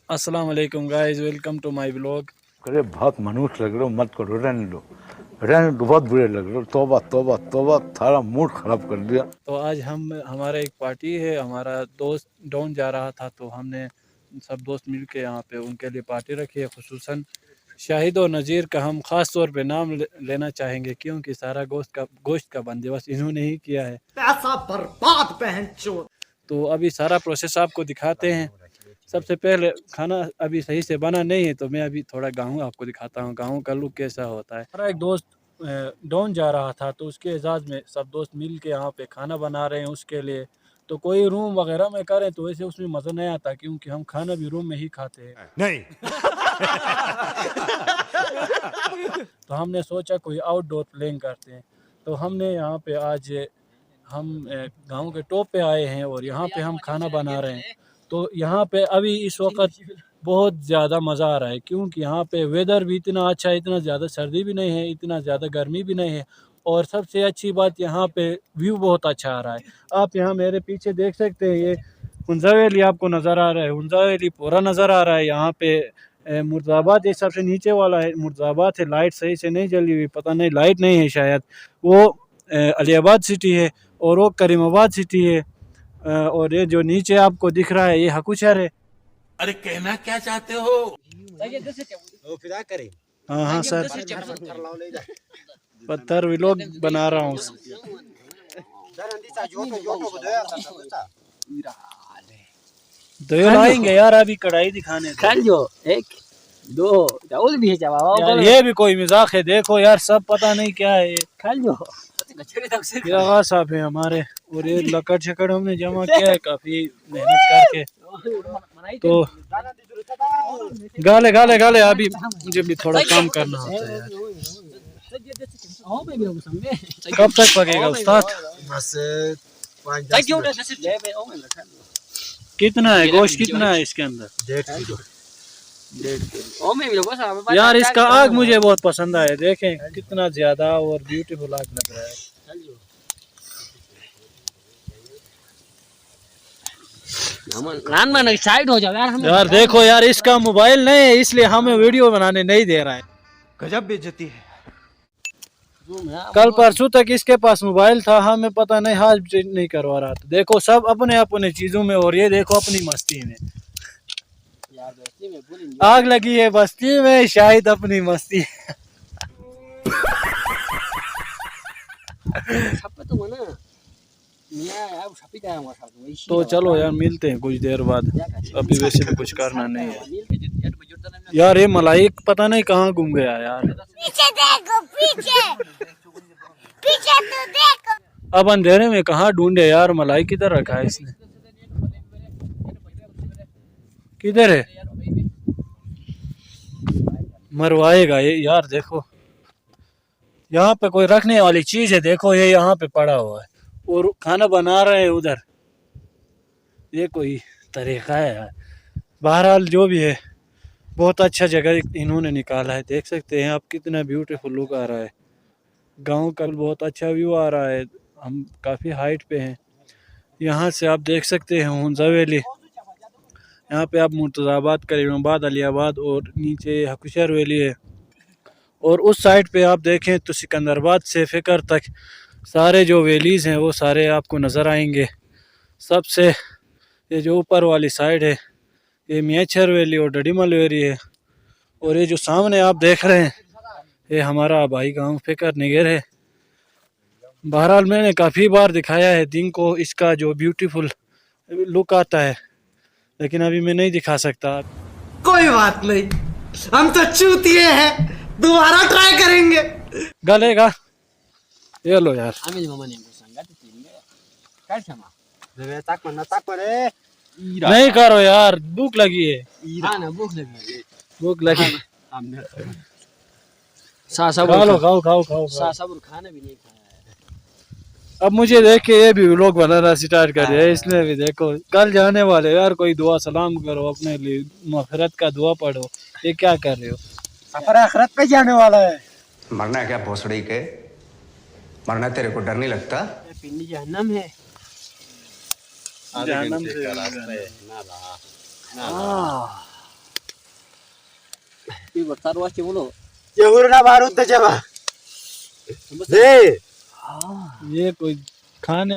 अस्सलाम वालेकुम guys, welcome to my blog. अरे बहुत मनुष्य लग रहे हो, मत करो, रहने दो, बहुत बुरे लग रहे हो। तौबा तौबा तौबा, सारा मूड खराब कर दिया। तो आज हमारा एक पार्टी है, हमारा दोस्त डॉन जा रहा था तो हमने सब दोस्त मिल के यहाँ पे उनके लिए पार्टी रखी है। खुसूसन शाहिद और नज़ीर का हम ख़ास तौर पे नाम लेना चाहेंगे क्योंकि सारा गोश्त का बंदोबस्त इन्होंने ही किया है। पैसा बर्बाद पहनचोद। तो अभी सारा प्रोसेस आपको दिखाते हैं। सबसे पहले खाना अभी सही से बना नहीं है तो मैं अभी थोड़ा गाँव आपको दिखाता हूँ, गाँव का लुक कैसा होता है। हमारा एक दोस्त डॉन जा रहा था तो उसके एजाज़ में सब दोस्त मिल के यहाँ पे खाना बना रहे हैं उसके लिए। तो कोई रूम वगैरह में करें तो वैसे उसमें मज़ा नहीं आता क्योंकि हम खाना भी रूम में ही खाते हैं। नहीं तो हमने सोचा कोई आउटडोर प्लेइंग करते हैं। तो हमने यहाँ पे आज हम गांव के टॉप पे आए हैं और यहाँ पे हम खाना बना रहे हैं। तो यहाँ पे अभी इस वक्त बहुत ज़्यादा मज़ा आ रहा है क्योंकि यहाँ पे वेदर भी इतना अच्छा है, इतना ज़्यादा सर्दी भी नहीं है, इतना ज़्यादा गर्मी भी नहीं है और सबसे अच्छी बात यहाँ पे व्यू बहुत अच्छा आ रहा है। आप यहाँ मेरे पीछे देख सकते हैं, ये हुंजा वैली आपको नज़र आ रहा है, हुंजा वैली पूरा नज़र आ रहा है। यहाँ पे मुर्दाबाद ये सबसे नीचे वाला है, मुर्दाबाद है, लाइट सही से नहीं जली हुई, पता नहीं लाइट नहीं है शायद, वो अलीबाद सिटी है और वो करीमाबाद सिटी है। और ये जो नीचे आपको दिख रहा है ये हकुशहर है। अरे कहना क्या चाहते हो? हाँ हाँ सर, पत्थर व्लॉग बना रहा हूँ। दो लाएंगे यार अभी कढ़ाई दिखाने। एक दो चावल भी है यार ये भी कोई मजाक है, देखो यार सब पता नहीं क्या है। ये साहब है हमारे और ये लकड़ शकड़ हमने जमा किया है काफी मेहनत करके। तो गाले गाले गाले अभी मुझे भी थोड़ा काम करना होता है यार। कब तक पकेगा उस्ताद? कितना है गोश्त, कितना है इसके अंदर? 1.5 किलो। यार इसका आग मुझे बहुत पसंद आया, देखें कितना ज्यादा और ब्यूटीफुल आग लग रहा है। साइड हो जाओ यार। यार देखो यार, इसका मोबाइल नहीं है इसलिए हमें वीडियो बनाने नहीं दे रहा है। गजब बेइज्जती है। कल परसों तक इसके पास मोबाइल था, हमें पता नहीं हाथ नहीं करवा रहा था। देखो सब अपने अपने चीजों में और ये देखो अपनी मस्ती में। आग लगी है बस्ती में, शायद अपनी मस्ती। तो चलो यार मिलते हैं कुछ देर बाद, अभी वैसे भी कुछ करना नहीं है। यार ये मलाइक पता नहीं कहाँ घूम गया यार। पीछे देखो, पीछे तो देखो। अब अंधेरे में कहाँ ढूंढे यार, मलाइक किधर रखा है इसने? किधर है? मरवाएगा ये यार। देखो यहाँ पे कोई रखने वाली चीज है, देखो ये यहाँ पे पड़ा हुआ है और खाना बना रहे हैं उधर। ये कोई तरीका है यार। बहरहाल जो भी है, बहुत अच्छा जगह इन्होंने निकाला है। देख सकते हैं आप कितना ब्यूटीफुल लुक आ रहा है। गांव का बहुत अच्छा व्यू आ रहा है। हम काफ़ी हाइट पे हैं, यहाँ से आप देख सकते हैं हुंजा वैली। यहाँ पे आप मुर्तज़ाबाद, करीमाबाद, अलीबाद और नीचे हकुशहर वैली है। और उस साइड पे आप देखें तो सिकंदराबाद से फ़िकर तक सारे जो वैलीज़ हैं वो सारे आपको नज़र आएंगे। सबसे ये जो ऊपर वाली साइड है ये मियाँछर वैली और डडीमल वैली है। और ये जो सामने आप देख रहे हैं ये हमारा आबाई गांव फ़िकर निगर है। बहरहाल मैंने काफ़ी बार दिखाया है दिन को इसका जो ब्यूटीफुल लुक आता है, लेकिन अभी मैं नहीं दिखा सकता। कोई बात नहीं, हम तो चूतिए हैं, दोबारा ट्राई करेंगे। गलेगा ये लो यार। नहीं करो यार, भूख लगी है। भूख लगी। खा लो, खाओ खाओ खाओ खाओ। खाना भी नहीं खाया। अब मुझे देख के ये भी व्लॉग बनाना स्टार्ट कर दिया है, इसमें भी देखो कल जाने वाले यार। कोई दुआ सलाम करो अपने लिए, मगफिरत का दुआ पढ़ो। ये क्या कर रहे हो? सफर आखिरत पे जाने वाला है। मरना है क्या भोसड़ी के? मरना तेरे को डर नहीं लगता? पिंडी जहन्नम है। जहन्नम से Tapi bertaruh aja mulu. Jehurna baru tajaba. ये कोई खाने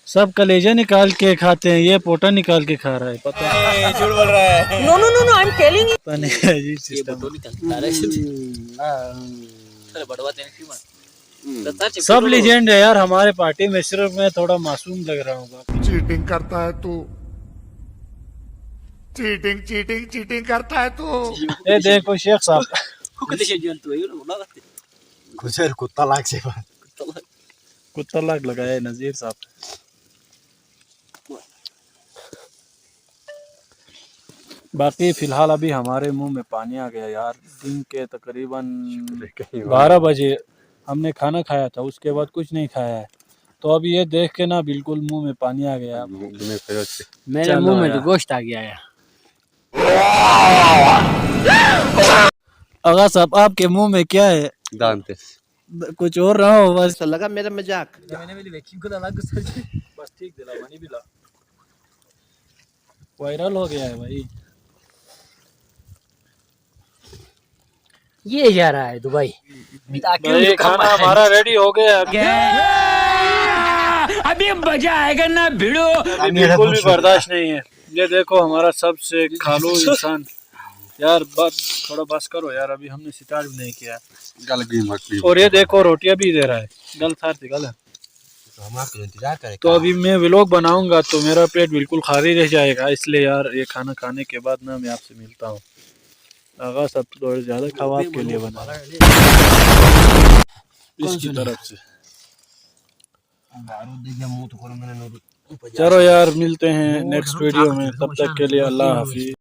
सब कलेजा निकाल के खाते हैं, ये पोटा निकाल के खा रहा है, पता नहीं। झूठ बोल रहा है। No, no, no, no, I'm telling you. पता नहीं अजीब Dia system. betul ni kan. Tarik sini. Tarik bawah tengah cuma. Tarik सब लीजेंड है यार हमारे पार्टी में, सिर्फ मैं थोड़ा मासूम लग रहा हूँ। चीटिंग करता है तू, चीटिंग चीटिंग चीटिंग करता है तू। ये देखो शेख साहब, Kau dia jual tu, ayo nak ulang. गुजर कुत्ता लाग से कुत्ता लाग लगाया है नजीर साहब। बाकी फिलहाल अभी हमारे मुंह में पानी आ गया यार। दिन के तकरीबन 12 बजे हमने खाना खाया था, उसके बाद कुछ नहीं खाया है, तो अब ये देख के ना बिल्कुल मुंह में पानी आ गया। मेरे मुंह में तो गोश्त आ गया है। आगा साहब आपके मुंह में क्या है? दांत कुछ और रहा हो बस। लगा मेरा मजाक। बस ठीक दिला पानी पिला, वायरल हो गया है भाई। ये जा रहा है दुबई। भाई खाना हमारा रेडी हो गया। अभी मजा आएगा ना भिड़ो। अभी बिल्कुल भी बर्दाश्त नहीं है। ये देखो हमारा सबसे खालू इंसान। यार बस थोड़ा बस करो यार, अभी हमने स्टार्ट भी नहीं किया। गल गई मछली। और ये देखो रोटियां भी दे रहा है। गल थार थी गल। हम आपका इंतजार करें। तो अभी मैं व्लॉग बनाऊंगा तो मेरा पेट बिल्कुल खाली रह जाएगा, इसलिए यार ये खाना खाने के बाद ना मैं आपसे मिलता हूँ। आगा सब थोड़ा ज्यादा खवाब के लिए बना रहा है इसकी तरफ से। चलो यार मिलते हैं नेक्स्ट वीडियो में, तब तक के लिए अल्लाह हाफिज।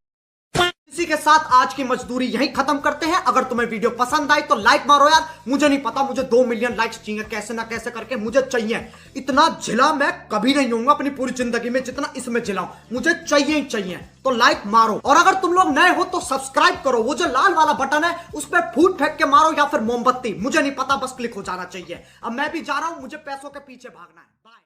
इसी के साथ आज की मजदूरी यहीं खत्म करते हैं। अगर तुम्हें वीडियो पसंद आई तो लाइक मारो यार। मुझे नहीं पता, मुझे 2 मिलियन लाइक्स चाहिए, कैसे ना कैसे करके मुझे चाहिए। इतना झिला मैं कभी नहीं होऊंगा अपनी पूरी जिंदगी में जितना इसमें झिलाऊं। मुझे चाहिए ही चाहिए, तो लाइक मारो। और अगर तुम लोग नए हो तो सब्सक्राइब करो। वो जो लाल वाला बटन है उस पर फूट फेंक के मारो या फिर मोमबत्ती, मुझे नहीं पता, बस क्लिक हो जाना चाहिए। अब मैं भी जा रहा हूं, मुझे पैसों के पीछे भागना है। बाय।